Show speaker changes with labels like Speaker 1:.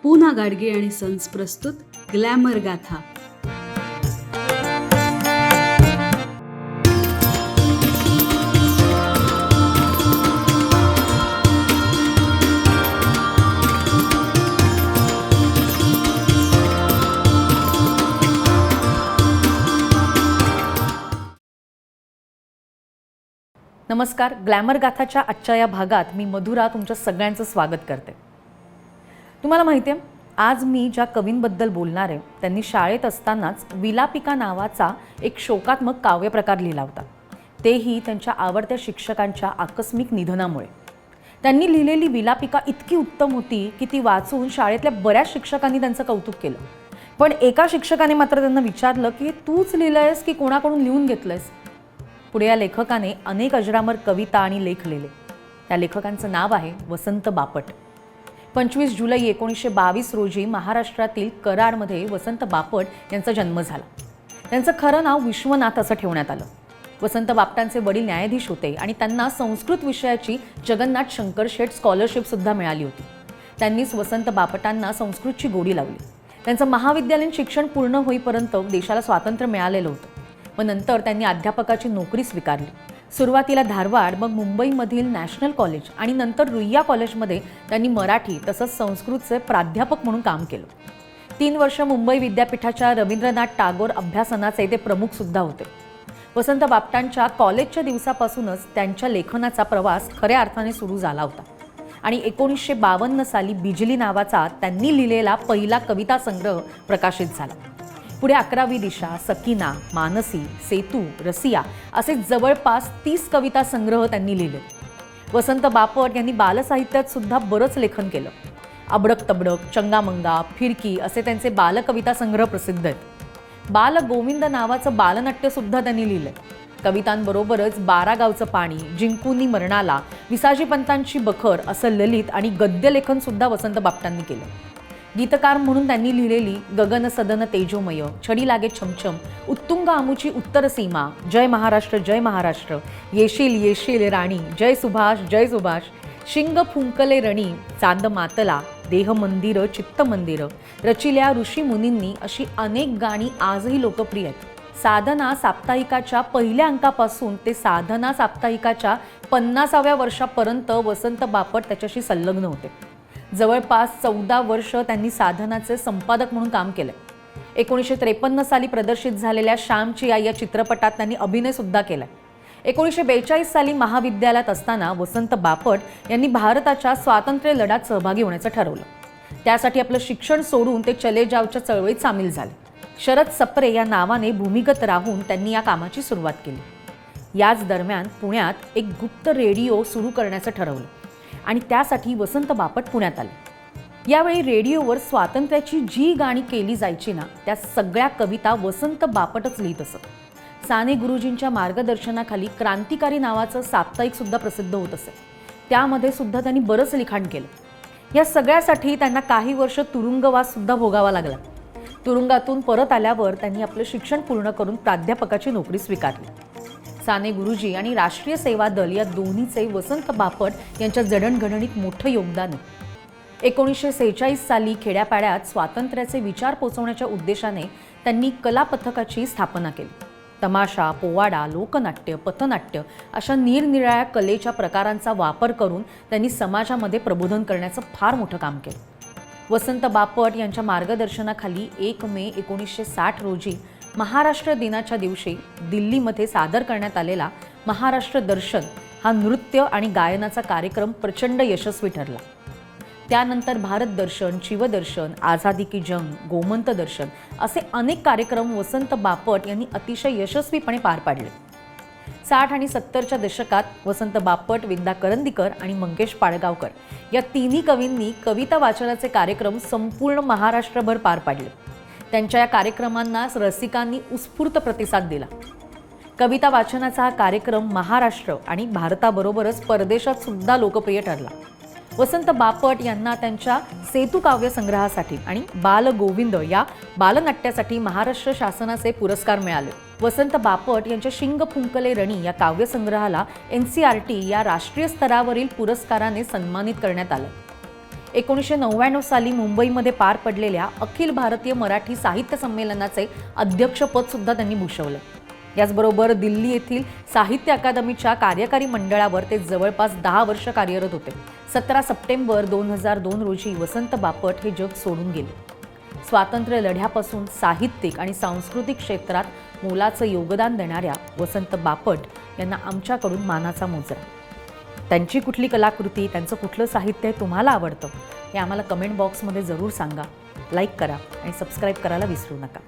Speaker 1: पूना गाडगे आणि सन्स प्रस्तुत ग्लॅमर गाथा.
Speaker 2: नमस्कार. ग्लॅमर गाथाच्या आजच्या या भागात मी मधुरा तुमच्या सगळ्यांचं स्वागत करते. तुम्हाला माहिती आहे, आज मी ज्या कवींबद्दल बोलणार आहे त्यांनी शाळेत असतानाच विलापिका नावाचा एक शोकात्मक काव्यप्रकार लिहिला होता, तेही त्यांच्या आवडत्या शिक्षकांच्या आकस्मिक निधनामुळे. त्यांनी लिहिलेली विलापिका इतकी उत्तम होती की ती वाचून शाळेतल्या बऱ्याच शिक्षकांनी त्यांचं कौतुक केलं. पण एका शिक्षकाने मात्र त्यांना विचारलं की तूच लिहिलंयस की कोणाकडून लिहून घेतलंयस. पुढे या लेखकाने अनेक अजरामर कविता आणि लेख लिहिले. त्या लेखकांचं नाव आहे वसंत बापट. 25 जुलै 1922 रोजी महाराष्ट्रातील कराडमध्ये वसंत बापट यांचा जन्म झाला. त्यांचं खरं नाव विश्वनाथ असं ठेवण्यात आलं. वसंत बापटांचे वडील न्यायाधीश होते आणि त्यांना संस्कृत विषयाची जगन्नाथ शंकर शेठ स्कॉलरशिपसुद्धा मिळाली होती. त्यांनीच वसंत बापटांना संस्कृतची गोडी लावली. त्यांचं महाविद्यालयीन शिक्षण पूर्ण होईपर्यंत देशाला स्वातंत्र्य मिळालेलं होतं. मग नंतर त्यांनी अध्यापकाची नोकरी स्वीकारली. सुरुवातीला धारवाड, मग मुंबईमधील नॅशनल कॉलेज आणि नंतर रुईया कॉलेजमध्ये त्यांनी मराठी तसंच संस्कृतचे प्राध्यापक म्हणून काम केलं. 3 वर्ष मुंबई विद्यापीठाच्या रवींद्रनाथ टागोर अभ्यासनाचे ते प्रमुखसुद्धा होते. वसंत बापटांच्या कॉलेजच्या दिवसापासूनच त्यांच्या लेखनाचा प्रवास खऱ्या अर्थाने सुरू झाला होता आणि 1952 साली बिजली नावाचा त्यांनी लिहिलेला पहिला कविता संग्रह प्रकाशित झाला. पुढे 11वी दिशा, सकीना, मानसी, सेतू, रसिया असे जवळपास 30 कविता संग्रह त्यांनी लिहिले. वसंत बापट यांनी बालसाहित्यात सुद्धा बरंच लेखन केलं. अबडक तबडक, चंगामंगा, फिरकी असे त्यांचे बालकविता संग्रह प्रसिद्ध आहेत. बाल गोविंद नावाचं बालनाट्य सुद्धा त्यांनी लिहिलंय. कवितांबरोबरच 12 गावचं पाणी, जिंकुनी मरणाला, विसाजी पंतांची बखर असं ललित आणि गद्य लेखन सुद्धा वसंत बापटांनी केलं. गीतकार म्हणून त्यांनी लिहिलेली गगन सदन तेजोमय, छडी लागे छमछम, उत्तुंग आमुची उत्तर सीमा, जय महाराष्ट्र, येशील येशील राणी, जय सुभाष, शिंग फुंकले रणी, चांद मातला, देह मंदिर चित्त मंदिर, रचिल्या ऋषी मुनींनी अशी अनेक गाणी आजही लोकप्रिय आहेत. साधना साप्ताहिकाच्या पहिल्या अंकापासून ते साधना साप्ताहिकाच्या 50व्या वर्षापर्यंत वसंत बापट त्याच्याशी संलग्न होते. जवळपास 14 वर्ष त्यांनी साधनाचे संपादक म्हणून काम केले. 1953 साली प्रदर्शित झालेल्या श्यामची आई या चित्रपटात त्यांनी अभिनय सुद्धा केलाय. 1942 साली महाविद्यालयात असताना वसंत बापट यांनी भारताच्या स्वातंत्र्य लढ्यात सहभागी होण्याचं ठरवलं. त्यासाठी आपलं शिक्षण सोडून ते चले जावच्या चळवळीत सामील झाले. शरद सप्रे या नावाने भूमिगत राहून त्यांनी या कामाची सुरुवात केली. याच दरम्यान पुण्यात एक गुप्त रेडिओ सुरू करण्याचं ठरवलं आणि त्यासाठी वसंत बापट पुण्यात आले. यावेळी रेडिओवर स्वातंत्र्याची जी गाणी केली जायची ना, त्या सगळ्या कविता वसंत बापटच लिहित असत. साने गुरुजींच्या मार्गदर्शनाखाली क्रांतिकारी नावाचं साप्ताहिक सुद्धा प्रसिद्ध होत असे. त्यामध्ये सुद्धा त्यांनी बरंच लिखाण केलं. या सगळ्यासाठी त्यांना काही वर्ष तुरुंगवास सुद्धा भोगावा लागला. तुरुंगातून परत आल्यावर त्यांनी आपलं शिक्षण पूर्ण करून प्राध्यापकाची नोकरी स्वीकारली. साने गुरुजी आणि राष्ट्रीय सेवा दल या दोन्हीचे वसंत बापट यांच्या जडणघडणीत मोठं योगदान आहे. 1946 साली खेड्यापाड्यात स्वातंत्र्याचे विचार पोचवण्याच्या उद्देशाने त्यांनी कला पथकाची स्थापना केली. तमाशा, पोवाडा, लोकनाट्य, पथनाट्य अशा निरनिराळ्या कलेच्या प्रकारांचा वापर करून त्यांनी समाजामध्ये प्रबोधन करण्याचं फार मोठं काम केलं. वसंत बापट यांच्या मार्गदर्शनाखाली 1 मे 1960 रोजी महाराष्ट्र दिनाच्या दिवशी दिल्लीमध्ये सादर करण्यात आलेला महाराष्ट्र दर्शन हा नृत्य आणि गायनाचा कार्यक्रम प्रचंड यशस्वी ठरला. त्यानंतर भारत दर्शन, शिवदर्शन, आझादी की जंग, गोमंत दर्शन असे अनेक कार्यक्रम वसंत बापट यांनी अतिशय यशस्वीपणे पार पाडले. 60 आणि 70च्या दशकात वसंत बापट, विद्या करंदीकर आणि मंगेश पाडगावकर या तिन्ही कवींनी कविता वाचनाचे कार्यक्रम संपूर्ण महाराष्ट्रभर पार पाडले. त्यांच्या या कार्यक्रमांना रसिकांनी उत्स्फूर्त प्रतिसाद दिला. कविता वाचनाचा हा कार्यक्रम महाराष्ट्र आणि भारताबरोबरच परदेशात सुद्धा लोकप्रिय ठरला. वसंत बापट यांना त्यांच्या सेतू काव्य संग्रहासाठी आणि बाल गोविंद या बालनाट्यासाठी महाराष्ट्र शासनाचे पुरस्कार मिळाले. वसंत बापट यांच्या शिंग फुंकले रणी या काव्यसंग्रहाला NCERT या राष्ट्रीय स्तरावरील पुरस्काराने सन्मानित करण्यात आलं. 1999 साली मुंबईमध्ये पार पडलेल्या अखिल भारतीय मराठी साहित्य संमेलनाचे अध्यक्षपदसुद्धा त्यांनी भूषवले. याचबरोबर दिल्ली येथील साहित्य अकादमीच्या कार्यकारी मंडळावर ते जवळपास 10 वर्ष कार्यरत होते. 17 सप्टेंबर 2002 रोजी वसंत बापट हे जग सोडून गेले. स्वातंत्र्य लढ्यापासून साहित्यिक आणि सांस्कृतिक क्षेत्रात मोलाचं योगदान देणाऱ्या वसंत बापट यांना आमच्याकडून मानाचा मुजरा. त्यांची कुठली कलाकृती, त्यांचं कुठलं साहित्य तुम्हाला आवडतं हे आम्हाला कमेंट बॉक्समध्ये जरूर सांगा. लाईक करा आणि सबस्क्राईब करायला विसरू नका.